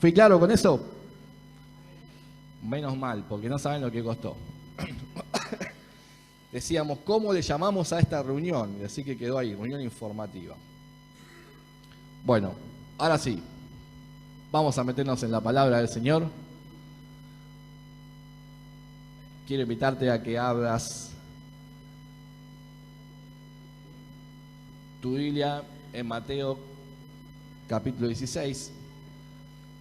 ¿Fui claro con eso? Menos mal, porque no saben lo que costó. Decíamos, ¿cómo le llamamos a esta reunión? Así que quedó ahí, reunión informativa. Bueno, ahora sí, vamos a meternos en la palabra del Señor. Quiero invitarte a que abras tu Biblia en Mateo capítulo 16.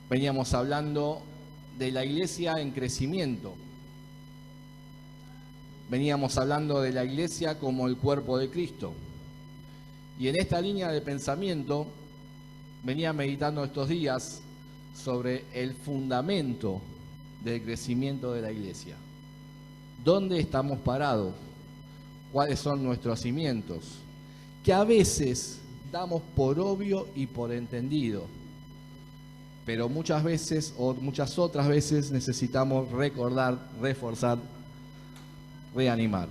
Veníamos hablando de la iglesia en crecimiento. Veníamos hablando de la iglesia como el cuerpo de Cristo. Y en esta línea de pensamiento venía meditando estos días sobre el fundamento del crecimiento de la iglesia. ¿Dónde estamos parados? ¿Cuáles son nuestros cimientos? Que a veces damos por obvio y por entendido, pero muchas veces o muchas otras veces necesitamos recordar, reforzar, reanimar.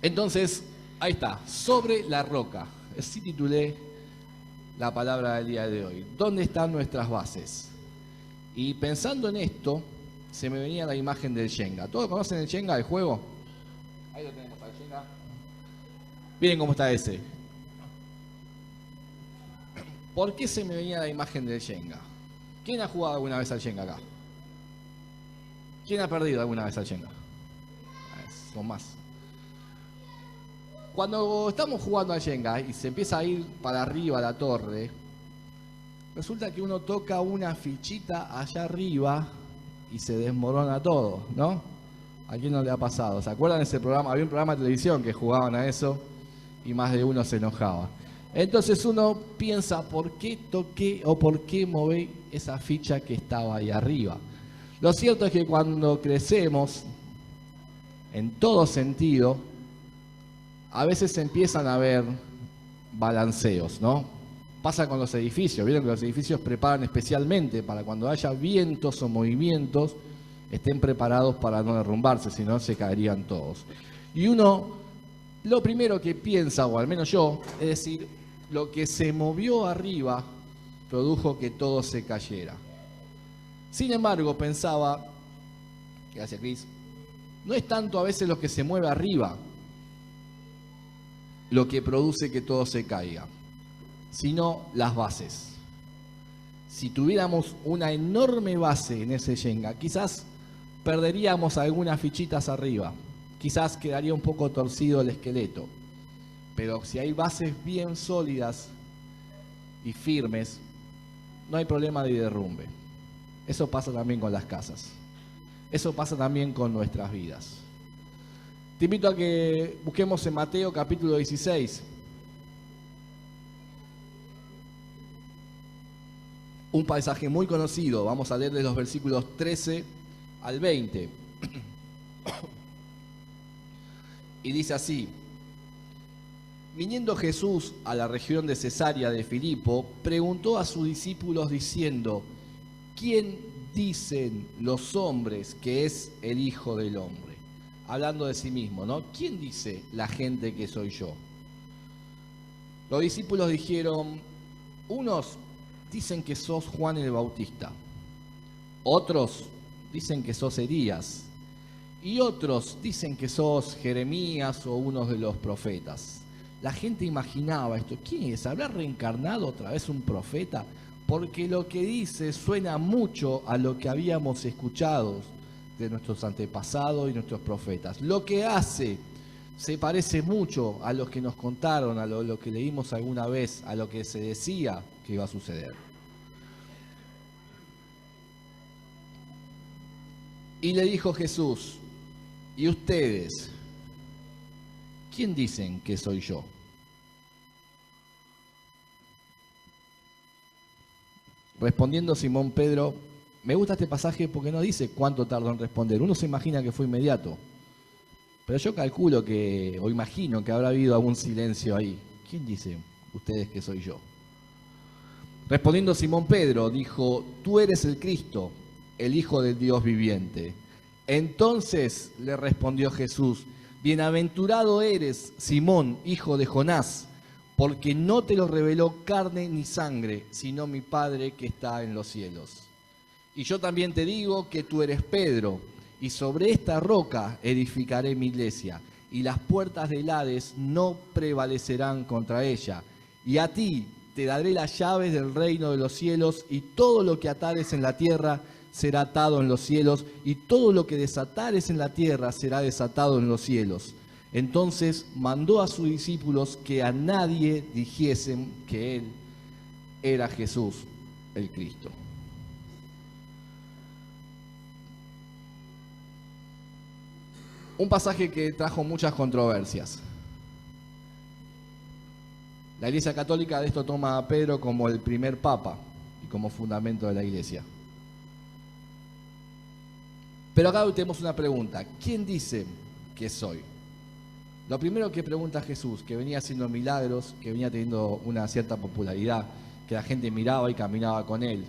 Entonces, ahí está, sobre la roca. Así titulé la palabra del día de hoy. ¿Dónde están nuestras bases? Y pensando en esto, se me venía la imagen del Shenga. ¿Todos conocen el Shenga, el juego? Ahí lo tenemos, al Shenga. Miren cómo está ese. ¿Por qué se me venía la imagen del Shenga? ¿Quién ha jugado alguna vez al Shenga acá? ¿Quién ha perdido alguna vez al Shenga? Son más. Cuando estamos jugando al Shenga y se empieza a ir para arriba la torre, resulta que uno toca una fichita allá arriba y se desmorona todo, ¿no? ¿A quién no le ha pasado? ¿Se acuerdan de ese programa? Había un programa de televisión que jugaban a eso y más de uno se enojaba. Entonces uno piensa, ¿por qué toqué o por qué moví esa ficha que estaba ahí arriba? Lo cierto es que cuando crecemos, en todo sentido, a veces se empiezan a ver balanceos, ¿no? Pasa con los edificios. Vieron que los edificios preparan especialmente para cuando haya vientos o movimientos, estén preparados para no derrumbarse, si no se caerían todos. Y uno, lo primero que piensa, o al menos yo, es decir, lo que se movió arriba produjo que todo se cayera. Sin embargo, pensaba, gracias Cris, no es tanto a veces lo que se mueve arriba lo que produce que todo se caiga, sino las bases. Si tuviéramos una enorme base en ese Shenga, quizás perderíamos algunas fichitas arriba, quizás quedaría un poco torcido el esqueleto, pero si hay bases bien sólidas y firmes, no hay problema de derrumbe. Eso pasa también con las casas. Eso pasa también con nuestras vidas. Te invito a que busquemos en Mateo capítulo 16. Un pasaje muy conocido. Vamos a leer de los versículos 13 al 20. Y dice así: Viniendo Jesús a la región de Cesarea de Filipo, preguntó a sus discípulos diciendo: ¿Quién dicen los hombres que es el Hijo del Hombre? Hablando de sí mismo, ¿no? ¿Quién dice la gente que soy yo? Los discípulos dijeron: unos dicen que sos Juan el Bautista, otros dicen que sos Elías, y otros dicen que sos Jeremías o uno de los profetas. La gente imaginaba esto: ¿quién es? ¿Habrá reencarnado otra vez un profeta? Porque lo que dice suena mucho a lo que habíamos escuchado de nuestros antepasados y nuestros profetas. Lo que hace se parece mucho a lo que nos contaron, a lo que leímos alguna vez, a lo que se decía que iba a suceder. Y le dijo Jesús: ¿y ustedes? ¿Quién dicen que soy yo? Respondiendo Simón Pedro, me gusta este pasaje porque no dice cuánto tardó en responder. Uno se imagina que fue inmediato, pero yo calculo que, o imagino que habrá habido algún silencio ahí. ¿Quién dice ustedes que soy yo? Respondiendo Simón Pedro, dijo: tú eres el Cristo, el Hijo del Dios viviente. Entonces le respondió Jesús: bienaventurado eres, Simón, hijo de Jonás, porque no te lo reveló carne ni sangre, sino mi Padre que está en los cielos. Y yo también te digo que tú eres Pedro, y sobre esta roca edificaré mi iglesia, y las puertas del Hades no prevalecerán contra ella. Y a ti te daré las llaves del reino de los cielos, y todo lo que atares en la tierra será atado en los cielos, y todo lo que desatares en la tierra será desatado en los cielos. Entonces mandó a sus discípulos que a nadie dijesen que él era Jesús el Cristo. Un pasaje que trajo muchas controversias. La Iglesia Católica de esto toma a Pedro como el primer papa y como fundamento de la Iglesia. Pero acá tenemos una pregunta. ¿Quién dice que soy? Lo primero que pregunta Jesús, que venía haciendo milagros, que venía teniendo una cierta popularidad, que la gente miraba y caminaba con él.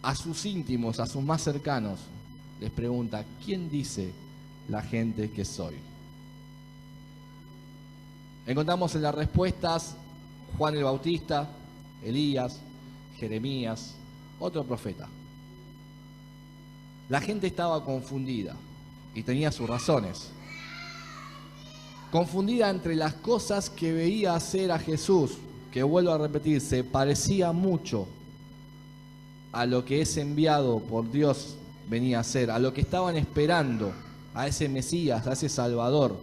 A sus íntimos, a sus más cercanos, les pregunta, ¿quién dice la gente que soy? Encontramos en las respuestas Juan el Bautista, Elías, Jeremías, otro profeta. La gente estaba confundida y tenía sus razones. Confundida entre las cosas que veía hacer a Jesús, que vuelvo a repetir, se parecía mucho a lo que ese enviado por Dios venía a hacer, a lo que estaban esperando, a ese Mesías, a ese Salvador.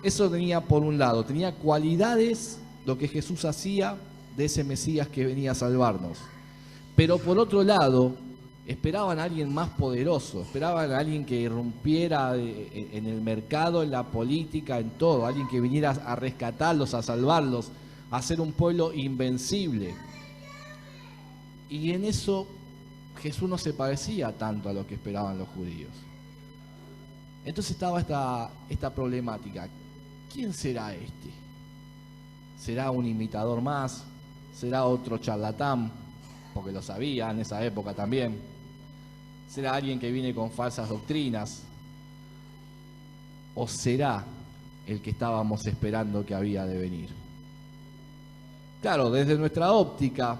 Eso tenía por un lado, tenía cualidades lo que Jesús hacía de ese Mesías que venía a salvarnos. Pero por otro lado, esperaban a alguien más poderoso, esperaban a alguien que irrumpiera en el mercado, en la política, en todo, alguien que viniera a rescatarlos, a salvarlos, a ser un pueblo invencible. Y en eso Jesús no se parecía tanto a lo que esperaban los judíos. Entonces estaba esta problemática. ¿Quién será este? ¿Será un imitador más? ¿Será otro charlatán? Porque lo sabía en esa época también. ¿Será alguien que viene con falsas doctrinas? ¿O será el que estábamos esperando que había de venir? Claro, desde nuestra óptica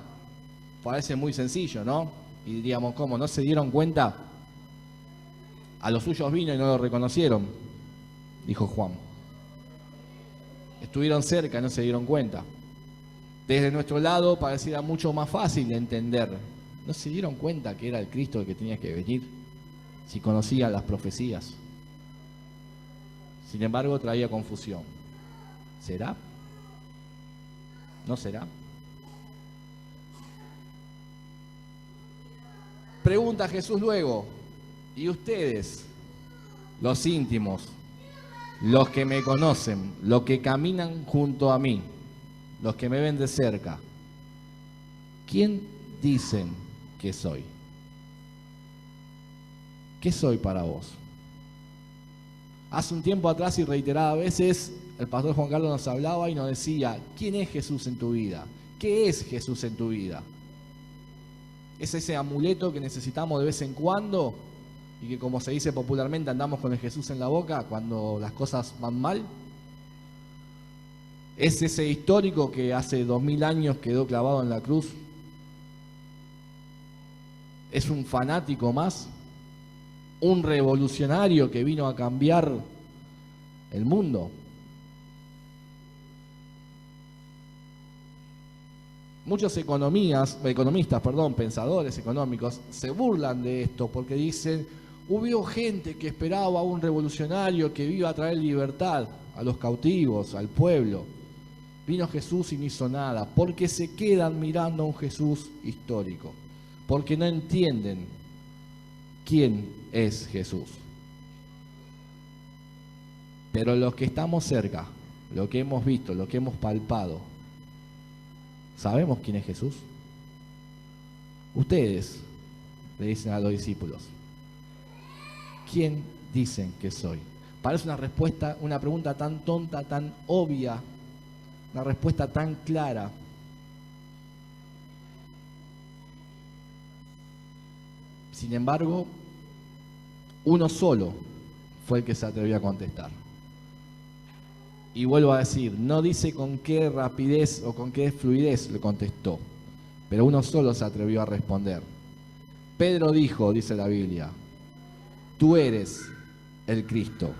parece muy sencillo, ¿no? Y diríamos, ¿cómo? ¿No se dieron cuenta? A los suyos vino y no lo reconocieron, dijo Juan. Estuvieron cerca y no se dieron cuenta. Desde nuestro lado pareciera mucho más fácil de entender. ¿No se dieron cuenta que era el Cristo el que tenía que venir? Si conocían las profecías. Sin embargo, traía confusión. ¿Será? ¿No será? Pregunta Jesús luego, ¿y ustedes, los íntimos, los que me conocen, los que caminan junto a mí, los que me ven de cerca, quién dicen que soy? ¿Qué soy para vos? Hace un tiempo atrás y reiteradas veces el pastor Juan Carlos nos hablaba y nos decía, ¿quién es Jesús en tu vida? ¿Qué es Jesús en tu vida? ¿Es ese amuleto que necesitamos de vez en cuando y que, como se dice popularmente, andamos con el Jesús en la boca cuando las cosas van mal? ¿Es ese histórico que hace 2000 años quedó clavado en la cruz? ¿Es un fanático más? ¿Un revolucionario que vino a cambiar el mundo? Muchos pensadores económicos, se burlan de esto porque dicen, hubo gente que esperaba a un revolucionario que iba a traer libertad a los cautivos, al pueblo. Vino Jesús y no hizo nada, porque se quedan mirando a un Jesús histórico, porque no entienden quién es Jesús. Pero los que estamos cerca, lo que hemos visto, lo que hemos palpado, ¿sabemos quién es Jesús? Ustedes le dicen a los discípulos, ¿quién dicen que soy? Parece una pregunta tan tonta, tan obvia, una respuesta tan clara. Sin embargo, uno solo fue el que se atrevió a contestar. Y vuelvo a decir, no dice con qué rapidez o con qué fluidez le contestó, pero uno solo se atrevió a responder. Pedro dijo, dice la Biblia, tú eres el Cristo,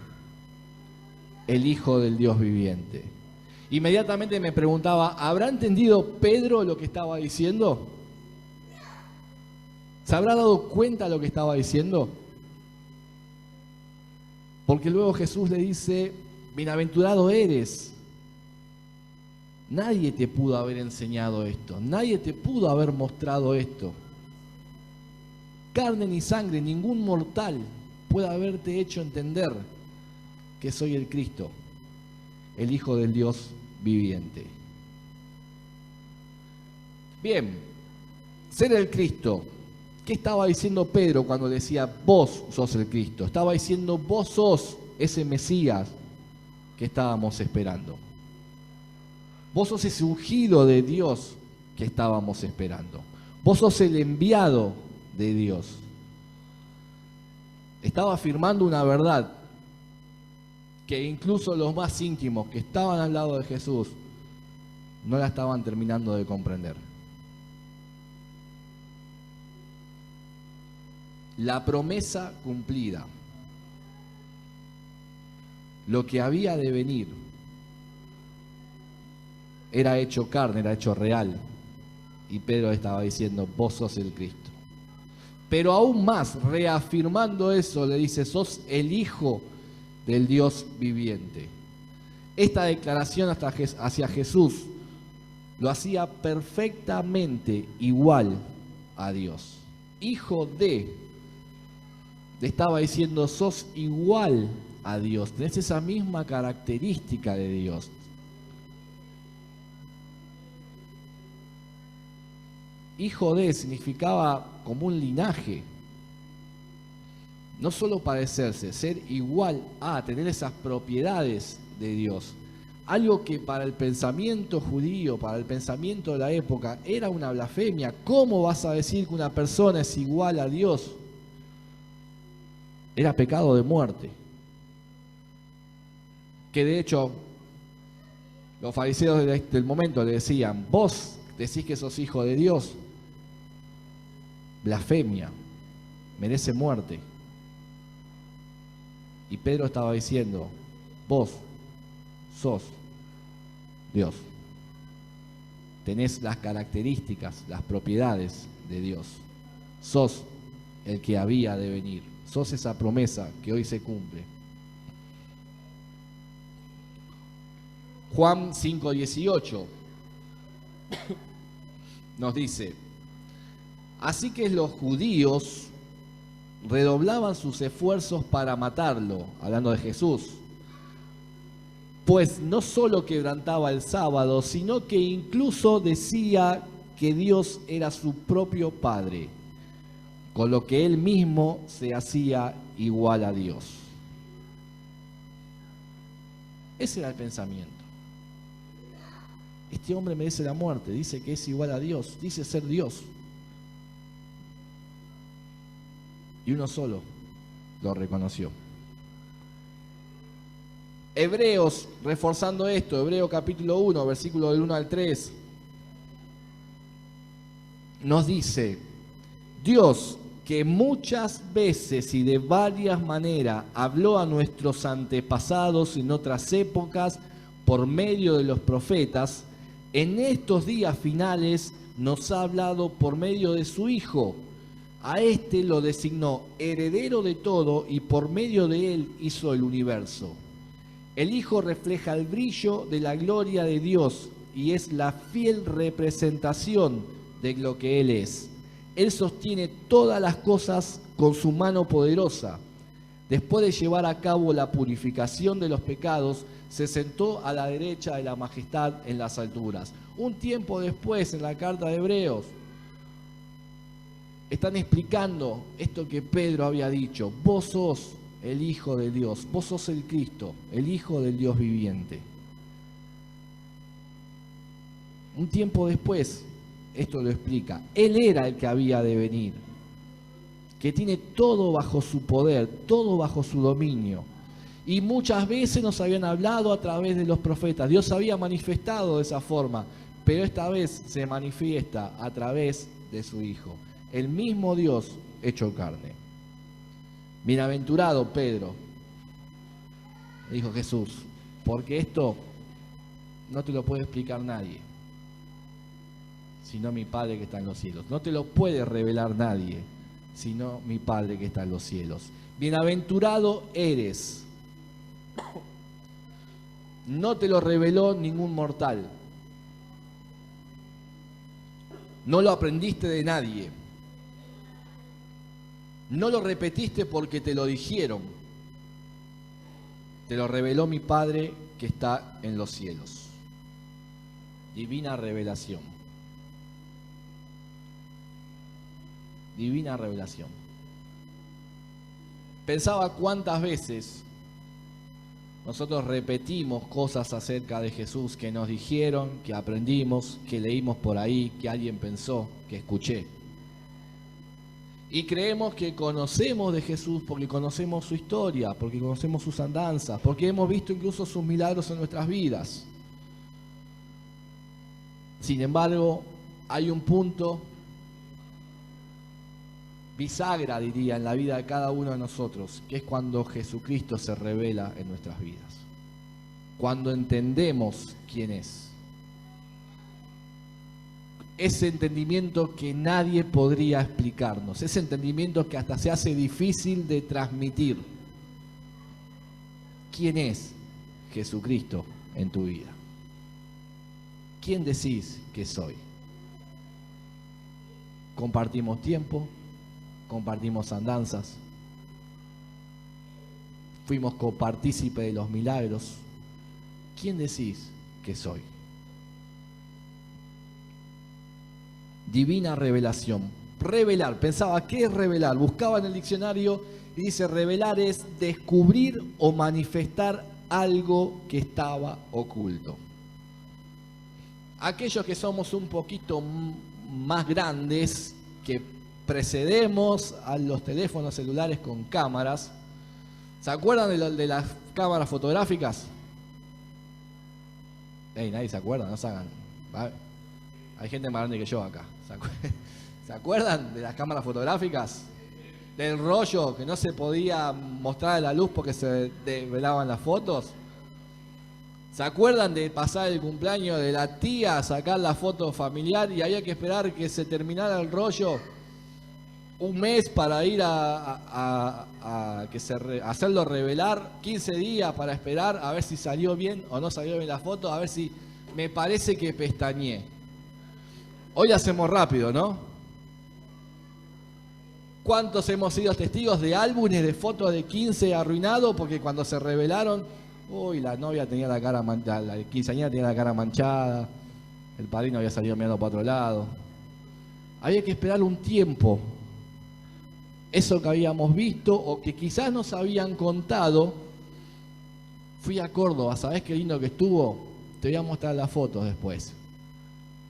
el Hijo del Dios viviente. Inmediatamente me preguntaba, ¿habrá entendido Pedro lo que estaba diciendo? ¿Se habrá dado cuenta de lo que estaba diciendo? Porque luego Jesús le dice, bienaventurado eres. Nadie te pudo haber enseñado esto, nadie te pudo haber mostrado esto. Carne ni sangre, ningún mortal puede haberte hecho entender que soy el Cristo, el Hijo del Dios viviente. Bien, ser el Cristo. ¿Qué estaba diciendo Pedro cuando decía vos sos el Cristo? Estaba diciendo vos sos ese Mesías que estábamos esperando. Vos sos ese ungido de Dios que estábamos esperando. Vos sos el enviado de Dios. Estaba afirmando una verdad que incluso los más íntimos que estaban al lado de Jesús no la estaban terminando de comprender. La promesa cumplida, lo que había de venir, era hecho carne, era hecho real. Y Pedro estaba diciendo, vos sos el Cristo. Pero aún más, reafirmando eso, le dice, sos el Hijo del Dios viviente. Esta declaración hacia Jesús lo hacía perfectamente igual a Dios. Hijo de... Le estaba diciendo, sos igual a Dios, tenés esa misma característica de Dios. Hijo de significaba como un linaje. No solo parecerse, ser igual a, tener esas propiedades de Dios. Algo que para el pensamiento judío, para el pensamiento de la época, era una blasfemia. ¿Cómo vas a decir que una persona es igual a Dios? Era pecado de muerte. Que de hecho, los fariseos del momento le decían, vos decís que sos hijo de Dios. Blasfemia, merece muerte. Y Pedro estaba diciendo, vos sos Dios. Tenés las características, las propiedades de Dios. Sos el que había de venir. Sos esa promesa que hoy se cumple. Juan 5:18 nos dice, así que los judíos redoblaban sus esfuerzos para matarlo, hablando de Jesús, pues no solo quebrantaba el sábado, sino que incluso decía que Dios era su propio Padre, con lo que él mismo se hacía igual a Dios. Ese era el pensamiento. Este hombre merece la muerte, dice que es igual a Dios, dice ser Dios. Y uno solo lo reconoció. Hebreos, reforzando esto, Hebreos capítulo 1, versículo del 1 al 3, nos dice, Dios, que muchas veces y de varias maneras habló a nuestros antepasados en otras épocas por medio de los profetas, en estos días finales nos ha hablado por medio de su Hijo. A este lo designó heredero de todo y por medio de él hizo el universo. El Hijo refleja el brillo de la gloria de Dios y es la fiel representación de lo que Él es. Él sostiene todas las cosas con su mano poderosa. Después de llevar a cabo la purificación de los pecados, se sentó a la derecha de la majestad en las alturas. Un tiempo después, en la carta de Hebreos, están explicando esto que Pedro había dicho. Vos sos el Hijo de Dios, vos sos el Cristo, el Hijo del Dios viviente. Un tiempo después, esto lo explica. Él era el que había de venir, que tiene todo bajo su poder, todo bajo su dominio. Y muchas veces nos habían hablado a través de los profetas. Dios había manifestado de esa forma, pero esta vez se manifiesta a través de su Hijo. El mismo Dios hecho carne. Bienaventurado Pedro, dijo Jesús, porque esto no te lo puede explicar nadie, sino mi Padre que está en los cielos. No te lo puede revelar nadie, sino mi Padre que está en los cielos. Bienaventurado eres. No te lo reveló ningún mortal. No lo aprendiste de nadie. No lo repetiste porque te lo dijeron. Te lo reveló mi Padre que está en los cielos. Divina revelación. Divina revelación. Pensaba cuántas veces nosotros repetimos cosas acerca de Jesús que nos dijeron, que aprendimos, que leímos por ahí, que alguien pensó, que escuché. Y creemos que conocemos de Jesús porque conocemos su historia, porque conocemos sus andanzas, porque hemos visto incluso sus milagros en nuestras vidas. Sin embargo, hay un punto bisagra, diría, en la vida de cada uno de nosotros, que es cuando Jesucristo se revela en nuestras vidas. Cuando entendemos quién es. Ese entendimiento que nadie podría explicarnos, ese entendimiento que hasta se hace difícil de transmitir. ¿Quién es Jesucristo en tu vida? ¿Quién decís que soy? Compartimos tiempo, compartimos andanzas, fuimos copartícipes de los milagros. ¿Quién decís que soy? Divina revelación. Revelar, pensaba, ¿qué es revelar? Buscaba en el diccionario y dice, revelar es descubrir o manifestar algo que estaba oculto. Aquellos que somos un poquito más grandes, que precedemos a los teléfonos celulares con cámaras, ¿se acuerdan de las cámaras fotográficas? Nadie se acuerda, no se hagan. Hay gente más grande que yo acá. ¿Se acuerdan de las cámaras fotográficas? Del rollo que no se podía mostrar a la luz porque se develaban las fotos. ¿Se acuerdan de pasar el cumpleaños de la tía, sacar la foto familiar y había que esperar que se terminara el rollo un mes para ir a hacerlo revelar, 15 días para esperar a ver si salió bien o no salió bien la foto, a ver si me parece que pestañeé? Hoy hacemos rápido, ¿no? ¿Cuántos hemos sido testigos de álbumes de fotos de 15 arruinados porque cuando se revelaron, uy, la novia tenía la cara manchada, la quinceañera tenía la cara manchada, el padrino había salido mirando para otro lado? Había que esperar un tiempo. Eso que habíamos visto o que quizás nos habían contado. Fui a Córdoba, ¿sabés qué lindo que estuvo? Te voy a mostrar las fotos después.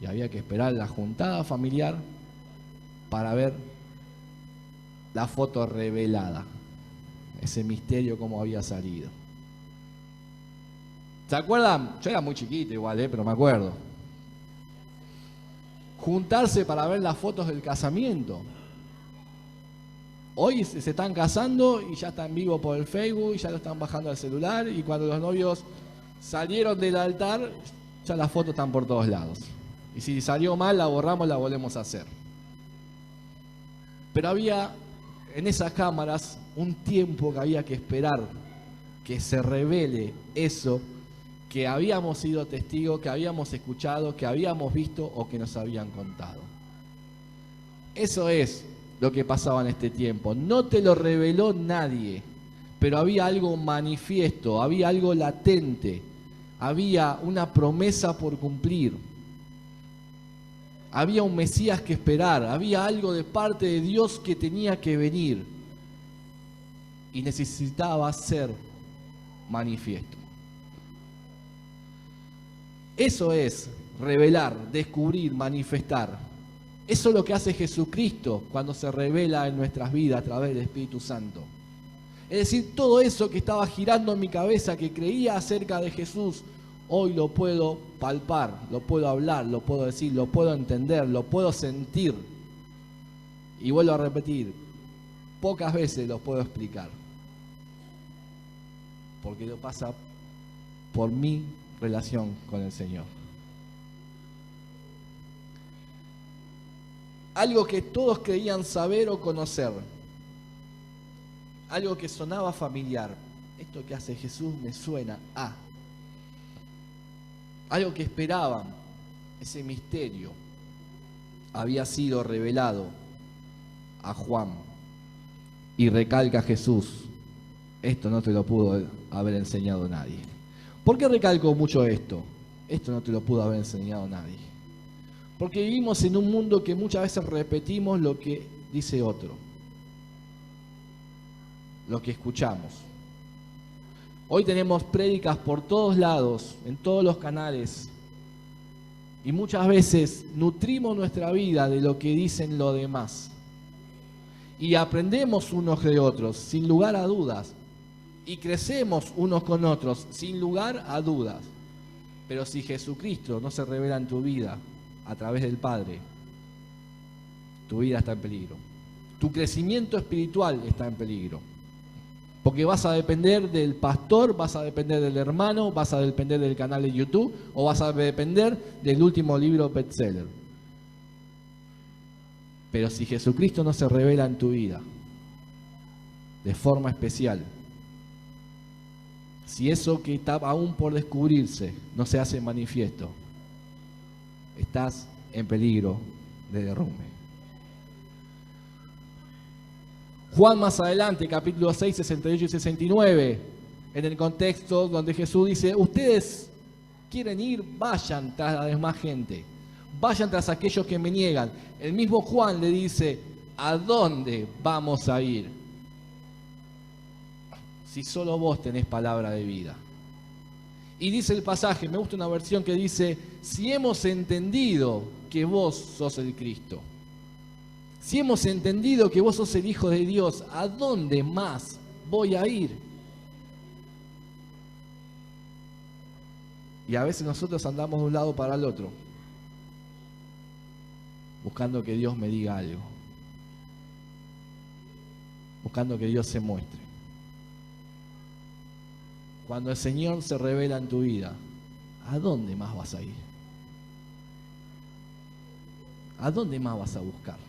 Y había que esperar la juntada familiar para ver la foto revelada. Ese misterio cómo había salido. ¿Se acuerdan? Yo era muy chiquito igual, pero me acuerdo. Juntarse para ver las fotos del casamiento. Hoy se están casando y ya están vivos por el Facebook y ya lo están bajando al celular, y cuando los novios salieron del altar, ya las fotos están por todos lados. Y si salió mal, la borramos, la volvemos a hacer. Pero había en esas cámaras un tiempo que había que esperar que se revele eso que habíamos sido testigos, que habíamos escuchado, que habíamos visto o que nos habían contado. Eso es lo que pasaba en este tiempo. No te lo reveló nadie, pero había algo manifiesto, había algo latente, había una promesa por cumplir. Había un Mesías que esperar, había algo de parte de Dios que tenía que venir y necesitaba ser manifiesto. Eso es revelar, descubrir, manifestar. Eso es lo que hace Jesucristo cuando se revela en nuestras vidas a través del Espíritu Santo. Es decir, todo eso que estaba girando en mi cabeza, que creía acerca de Jesús, hoy lo puedo palpar, lo puedo hablar, lo puedo decir, lo puedo entender, lo puedo sentir. Y vuelvo a repetir, pocas veces lo puedo explicar, porque lo pasa por mi relación con el Señor. Algo que todos creían saber o conocer, algo que sonaba familiar. Esto que hace Jesús me suena a algo que esperaban. Ese misterio había sido revelado a Juan. Y recalca Jesús, esto no te lo pudo haber enseñado nadie. ¿Por qué recalco mucho esto? Esto no te lo pudo haber enseñado nadie. Porque vivimos en un mundo que muchas veces repetimos lo que dice otro, lo que escuchamos. Hoy tenemos prédicas por todos lados, en todos los canales, y muchas veces nutrimos nuestra vida de lo que dicen los demás. Y aprendemos unos de otros, sin lugar a dudas, y crecemos unos con otros, sin lugar a dudas. Pero si Jesucristo no se revela en tu vida a través del Padre, tu vida está en peligro. Tu crecimiento espiritual está en peligro. Porque vas a depender del pastor, vas a depender del hermano, vas a depender del canal de YouTube o vas a depender del último libro bestseller. Pero si Jesucristo no se revela en tu vida de forma especial, si eso que está aún por descubrirse no se hace manifiesto, estás en peligro de derrumbe. Juan más adelante, capítulo 6, 68 y 69, en el contexto donde Jesús dice, ustedes quieren ir, vayan tras la demás gente, vayan tras aquellos que me niegan. El mismo Juan le dice, ¿a dónde vamos a ir? Si solo vos tenés palabra de vida. Y dice el pasaje, me gusta una versión que dice, si hemos entendido que vos sos el Cristo, si hemos entendido que vos sos el Hijo de Dios, ¿a dónde más voy a ir? Y a veces nosotros andamos de un lado para el otro, buscando que Dios me diga algo, buscando que Dios se muestre. Cuando el Señor se revela en tu vida, ¿a dónde más vas a ir? ¿A dónde más vas a buscar?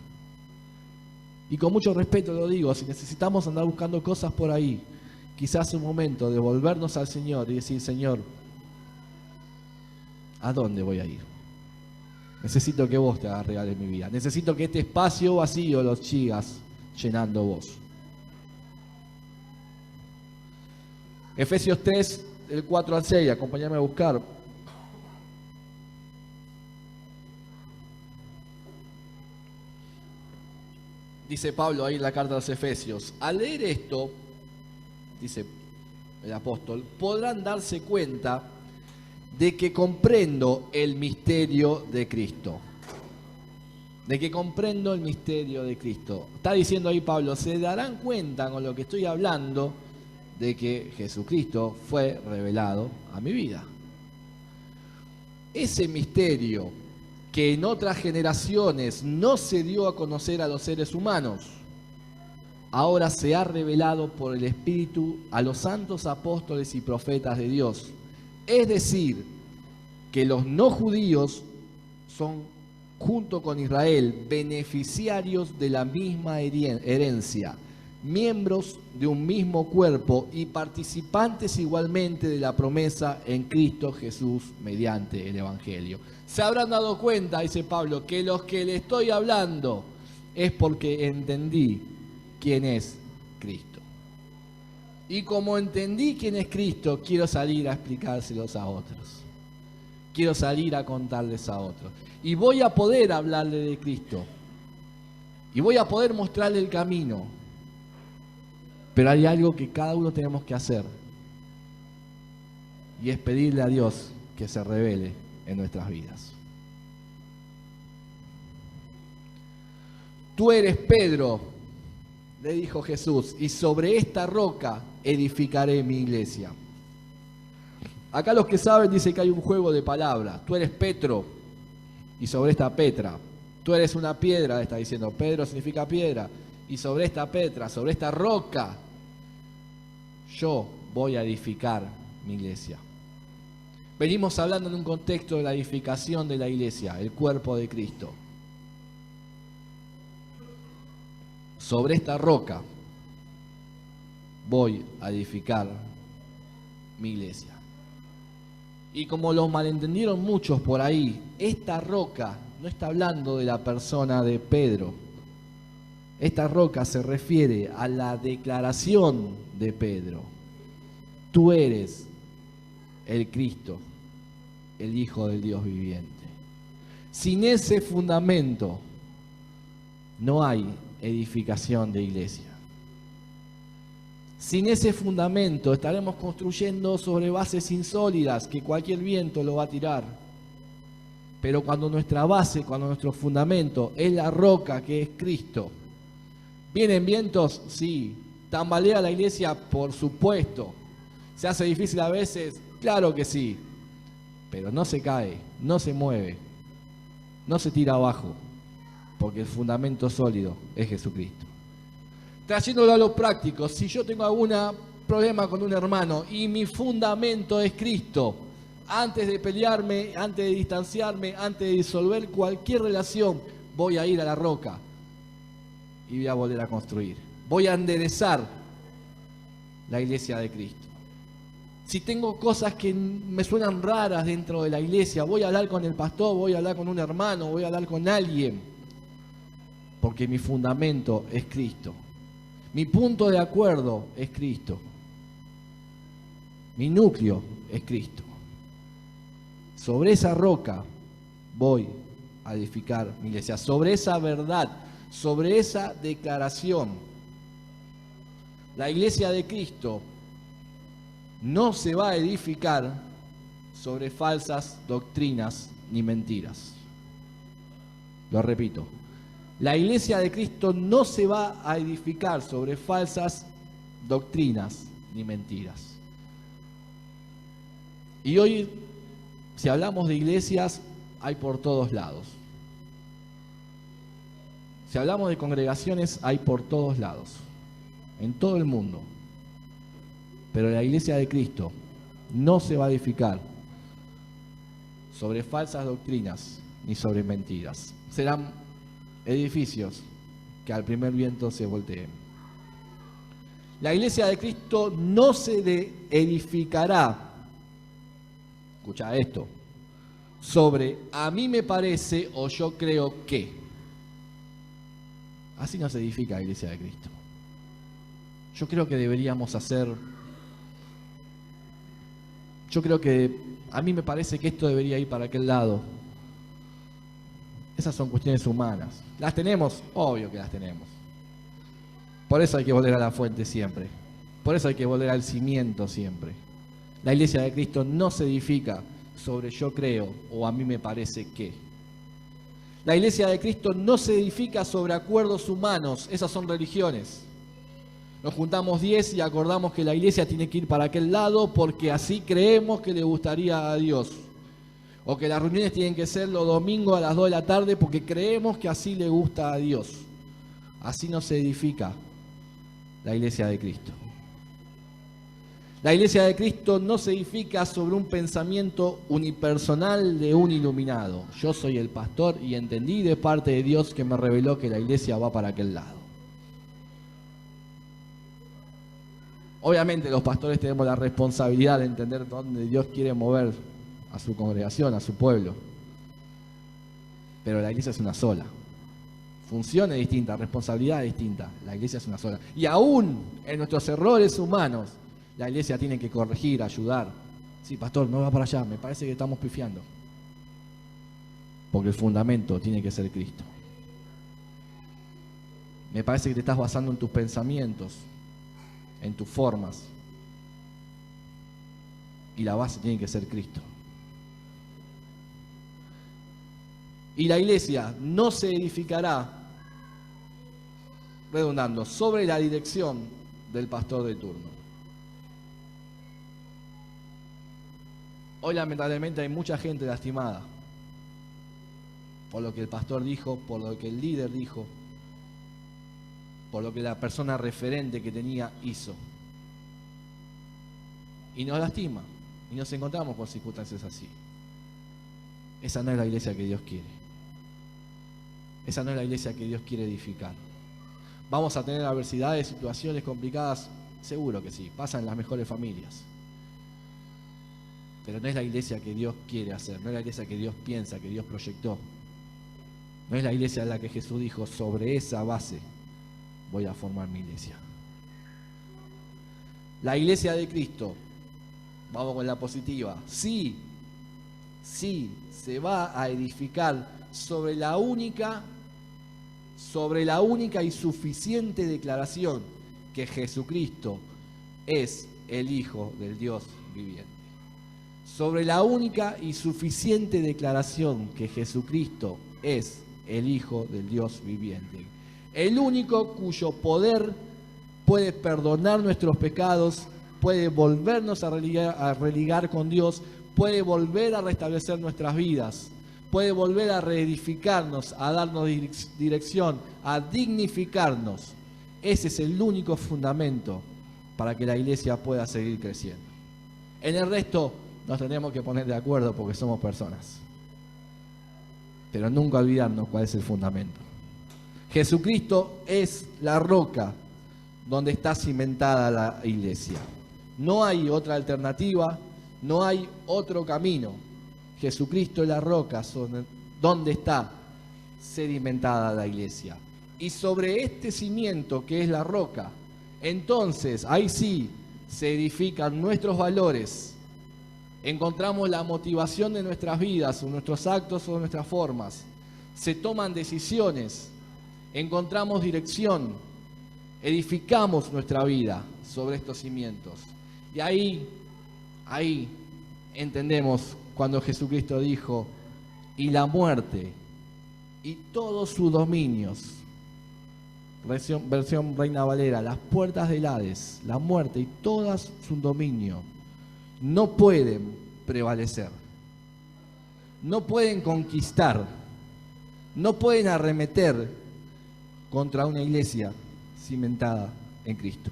Y con mucho respeto lo digo, si necesitamos andar buscando cosas por ahí, quizás es un momento de volvernos al Señor y decir, Señor, ¿a dónde voy a ir? Necesito que vos te hagas real en mi vida. Necesito que este espacio vacío lo sigas llenando vos. Efesios 3, del 4 al 6, acompáñame a buscar. Dice Pablo ahí en la carta a los Efesios, al leer esto, dice el apóstol, podrán darse cuenta de que comprendo el misterio de Cristo. De que comprendo el misterio de Cristo. Está diciendo ahí Pablo, se darán cuenta con lo que estoy hablando de que Jesucristo fue revelado a mi vida. Ese misterio que en otras generaciones no se dio a conocer a los seres humanos, ahora se ha revelado por el Espíritu a los santos apóstoles y profetas de Dios. Es decir, que los no judíos son, junto con Israel, beneficiarios de la misma herencia, miembros de un mismo cuerpo y participantes igualmente de la promesa en Cristo Jesús mediante el Evangelio. Se habrán dado cuenta, dice Pablo, que los que le estoy hablando es porque entendí quién es Cristo. Y como entendí quién es Cristo, quiero salir a explicárselos a otros. Quiero salir a contarles a otros. Y voy a poder hablarle de Cristo. Y voy a poder mostrarle el camino. Pero hay algo que cada uno tenemos que hacer. Y es pedirle a Dios que se revele en nuestras vidas. Tú eres Pedro, le dijo Jesús, y sobre esta roca edificaré mi iglesia. Acá los que saben dicen que hay un juego de palabras. Tú eres Petro, y sobre esta Petra. Tú eres una piedra, está diciendo. Pedro significa piedra. Y sobre esta Petra, sobre esta roca, yo voy a edificar mi iglesia. Venimos hablando en un contexto de la edificación de la iglesia, el cuerpo de Cristo. Sobre esta roca voy a edificar mi iglesia. Y como lo malentendieron muchos por ahí, esta roca no está hablando de la persona de Pedro. Esta roca se refiere a la declaración de Pedro. Tú eres el Cristo, el Hijo del Dios viviente. Sin ese fundamento no hay edificación de iglesia. Sin ese fundamento estaremos construyendo sobre bases insólidas que cualquier viento lo va a tirar. Pero cuando nuestra base, cuando nuestro fundamento es la roca que es Cristo, ¿vienen vientos? Sí. ¿Tambalea la iglesia? Por supuesto. ¿Se hace difícil a veces? Claro que sí. Pero no se cae, no se mueve, no se tira abajo, porque el fundamento sólido es Jesucristo. Trayéndolo a lo práctico, si yo tengo algún problema con un hermano y mi fundamento es Cristo, antes de pelearme, antes de distanciarme, antes de disolver cualquier relación, voy a ir a la roca y voy a volver a construir. Voy a enderezar la iglesia de Cristo. Si tengo cosas que me suenan raras dentro de la iglesia, voy a hablar con el pastor, voy a hablar con un hermano, voy a hablar con alguien, porque mi fundamento es Cristo. Mi punto de acuerdo es Cristo. Mi núcleo es Cristo. Sobre esa roca voy a edificar mi iglesia. Sobre esa verdad, sobre esa declaración. La iglesia de Cristo no se va a edificar sobre falsas doctrinas ni mentiras. Lo repito. La iglesia de Cristo no se va a edificar sobre falsas doctrinas ni mentiras. Y hoy, si hablamos de iglesias, hay por todos lados. Si hablamos de congregaciones, hay por todos lados, en todo el mundo. Pero la iglesia de Cristo no se va a edificar sobre falsas doctrinas ni sobre mentiras. Serán edificios que al primer viento se volteen. La iglesia de Cristo no se edificará, escucha esto, sobre a mí me parece o yo creo que. Así no se edifica la iglesia de Cristo. Yo creo que deberíamos hacer, yo creo que a mí me parece que esto debería ir para aquel lado. Esas son cuestiones humanas. ¿Las tenemos? Obvio que las tenemos. Por eso hay que volver a la fuente siempre. Por eso hay que volver al cimiento siempre. La iglesia de Cristo no se edifica sobre yo creo o a mí me parece que. La iglesia de Cristo no se edifica sobre acuerdos humanos. Esas son religiones. Nos juntamos 10 y acordamos que la iglesia tiene que ir para aquel lado porque así creemos que le gustaría a Dios. O que las reuniones tienen que ser los domingos a las 2 de la tarde porque creemos que así le gusta a Dios. Así no se edifica la iglesia de Cristo. La iglesia de Cristo no se edifica sobre un pensamiento unipersonal de un iluminado. Yo soy el pastor y entendí de parte de Dios que me reveló que la iglesia va para aquel lado. Obviamente los pastores tenemos la responsabilidad de entender dónde Dios quiere mover a su congregación, a su pueblo. Pero la iglesia es una sola. Función es distinta, responsabilidad es distinta. La iglesia es una sola. Y aún en nuestros errores humanos, la iglesia tiene que corregir, ayudar. Sí, pastor, no va para allá, me parece que estamos pifiando. Porque el fundamento tiene que ser Cristo. Me parece que te estás basando en tus pensamientos, en tus formas. Y la base tiene que ser Cristo. Y la iglesia no se edificará redundando, sobre la dirección del pastor de turno. Hoy lamentablemente hay mucha gente lastimada por lo que el pastor dijo, por lo que el líder dijo, por lo que la persona referente que tenía hizo. Y nos lastima, y nos encontramos con circunstancias así. Esa no es la iglesia que Dios quiere. Esa no es la iglesia que Dios quiere edificar. Vamos a tener adversidades, situaciones complicadas, seguro que sí, pasan en las mejores familias. Pero no es la iglesia que Dios quiere hacer, no es la iglesia que Dios piensa, que Dios proyectó. No es la iglesia en la que Jesús dijo, sobre esa base voy a formar mi iglesia. La iglesia de Cristo, vamos con la positiva, sí, se va a edificar sobre la única y suficiente declaración que Jesucristo es el Hijo del Dios viviente. Sobre la única y suficiente declaración que Jesucristo es el Hijo del Dios viviente. El único cuyo poder puede perdonar nuestros pecados, puede volvernos a religar con Dios, puede volver a restablecer nuestras vidas, puede volver a reedificarnos, a darnos dirección, a dignificarnos. Ese es el único fundamento para que la iglesia pueda seguir creciendo. En el resto nos tenemos que poner de acuerdo porque somos personas. Pero nunca olvidarnos cuál es el fundamento. Jesucristo es la roca donde está cimentada la iglesia. No hay otra alternativa, no hay otro camino. Jesucristo es la roca donde está sedimentada la iglesia. Y sobre este cimiento que es la roca, entonces ahí sí se edifican nuestros valores. Encontramos la motivación de nuestras vidas, o nuestros actos o nuestras formas. Se toman decisiones, encontramos dirección, edificamos nuestra vida sobre estos cimientos. Y ahí entendemos cuando Jesucristo dijo, y la muerte y todos sus dominios, versión Reina Valera, las puertas del Hades, la muerte y todo su dominio, no pueden prevalecer, no pueden conquistar, no pueden arremeter contra una iglesia cimentada en Cristo.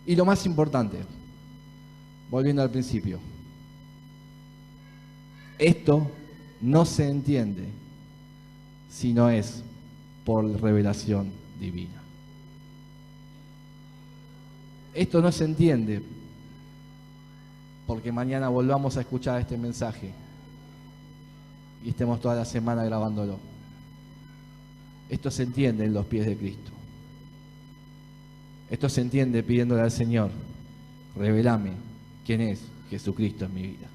Y lo más importante, volviendo al principio, esto no se entiende si no es por revelación divina. Esto no se entiende porque mañana volvamos a escuchar este mensaje y estemos toda la semana grabándolo. Esto se entiende en los pies de Cristo. Esto se entiende pidiéndole al Señor, revelame quién es Jesucristo en mi vida.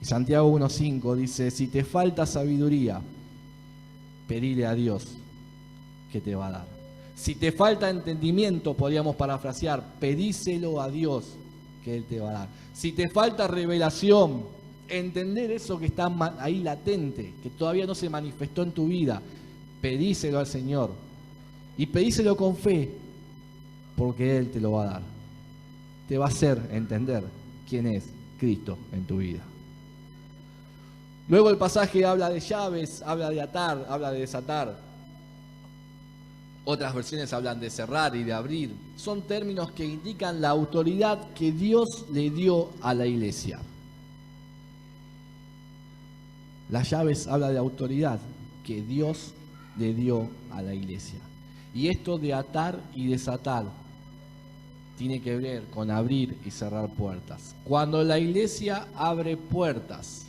Y Santiago 1:5 dice, si te falta sabiduría, pedile a Dios que te va a dar. Si te falta entendimiento, podríamos parafrasear, pedíselo a Dios que Él te va a dar. Si te falta revelación, entender eso que está ahí latente, que todavía no se manifestó en tu vida, pedíselo al Señor. Y pedíselo con fe, porque Él te lo va a dar. Te va a hacer entender quién es Cristo en tu vida. Luego el pasaje habla de llaves, habla de atar, habla de desatar. Otras versiones hablan de cerrar y de abrir. Son términos que indican la autoridad que Dios le dio a la iglesia. Las llaves hablan de autoridad que Dios le dio a la iglesia. Y esto de atar y desatar tiene que ver con abrir y cerrar puertas. Cuando la iglesia abre puertas,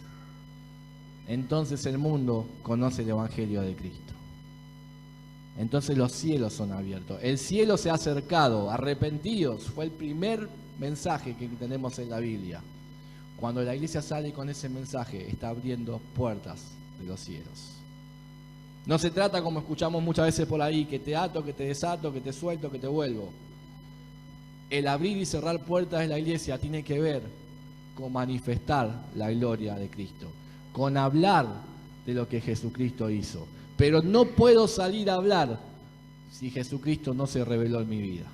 entonces el mundo conoce el Evangelio de Cristo. Entonces los cielos son abiertos. El cielo se ha acercado, arrepentidos. Fue el primer mensaje que tenemos en la Biblia. Cuando la iglesia sale con ese mensaje, está abriendo puertas de los cielos. No se trata, como escuchamos muchas veces por ahí, que te ato, que te desato, que te suelto, que te vuelvo. El abrir y cerrar puertas de la iglesia tiene que ver con manifestar la gloria de Cristo, con hablar de lo que Jesucristo hizo. Pero no puedo salir a hablar si Jesucristo no se reveló en mi vida.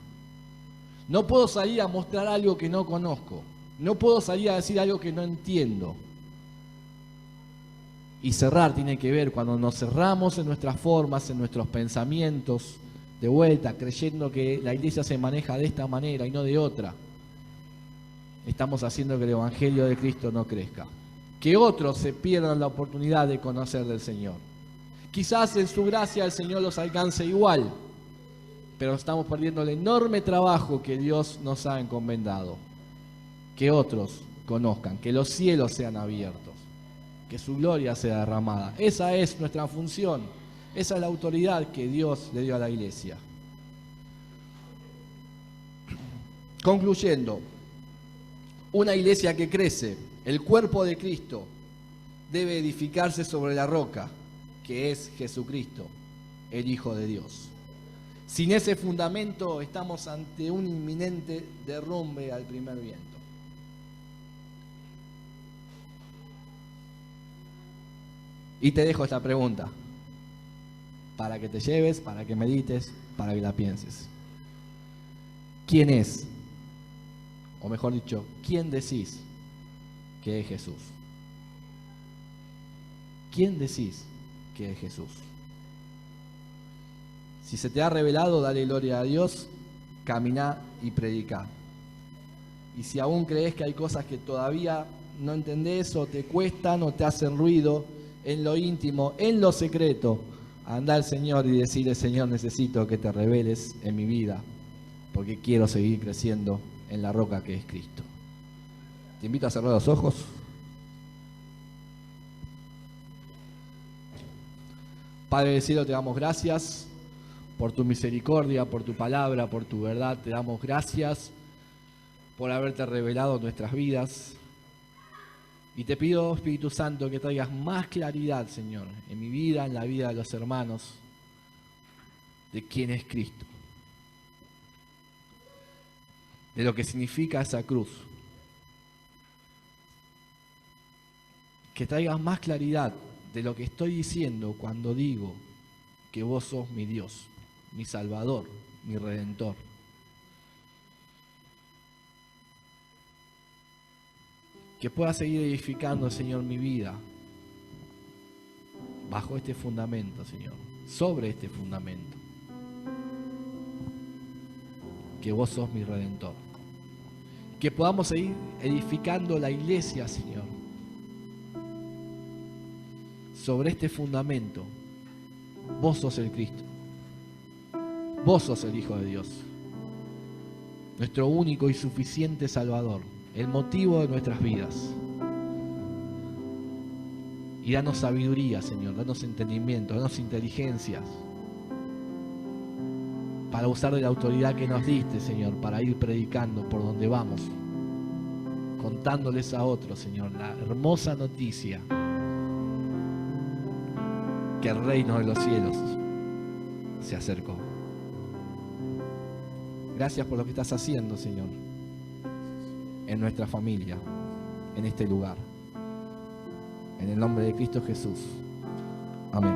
No puedo salir a mostrar algo que no conozco. No puedo salir a decir algo que no entiendo. Y cerrar tiene que ver cuando nos cerramos en nuestras formas, en nuestros pensamientos, de vuelta, creyendo que la iglesia se maneja de esta manera y no de otra. Estamos haciendo que el Evangelio de Cristo no crezca. Que otros se pierdan la oportunidad de conocer del Señor. Quizás en su gracia el Señor los alcance igual, pero estamos perdiendo el enorme trabajo que Dios nos ha encomendado. Que otros conozcan, que los cielos sean abiertos, que su gloria sea derramada. Esa es nuestra función, esa es la autoridad que Dios le dio a la iglesia. Concluyendo, una iglesia que crece, el cuerpo de Cristo, debe edificarse sobre la roca, que es Jesucristo, el Hijo de Dios. Sin ese fundamento estamos ante un inminente derrumbe al primer viento. Y te dejo esta pregunta, para que te lleves, para que medites, para que la pienses. ¿Quién es? O mejor dicho, ¿quién decís que es Jesús? ¿Quién decís que es Jesús? Si se te ha revelado, dale gloria a Dios, caminá y predicá. Y si aún crees que hay cosas que todavía no entendés o te cuestan o te hacen ruido, en lo íntimo, en lo secreto, anda al Señor y decirle: Señor, necesito que te reveles en mi vida, porque quiero seguir creciendo en la roca que es Cristo. Te invito a cerrar los ojos. Padre del cielo, te damos gracias por tu misericordia, por tu palabra, por tu verdad. Te damos gracias por haberte revelado en nuestras vidas. Y te pido, Espíritu Santo, que traigas más claridad, Señor, en mi vida, en la vida de los hermanos, de quién es Cristo, de lo que significa esa cruz. Que traigas más claridad de lo que estoy diciendo cuando digo que vos sos mi Dios, mi Salvador, mi Redentor. Que pueda seguir edificando, Señor, mi vida bajo este fundamento, Señor, sobre este fundamento. Que vos sos mi Redentor. Que podamos seguir edificando la iglesia, Señor, sobre este fundamento. Vos sos el Cristo. Vos sos el Hijo de Dios. Nuestro único y suficiente Salvador. El motivo de nuestras vidas. Y danos sabiduría, Señor, danos entendimiento, danos inteligencias para usar de la autoridad que nos diste, Señor, para ir predicando por donde vamos, contándoles a otros, Señor, la hermosa noticia que el reino de los cielos se acercó. Gracias por lo que estás haciendo, Señor, en nuestra familia, en este lugar. En el nombre de Cristo Jesús. Amén.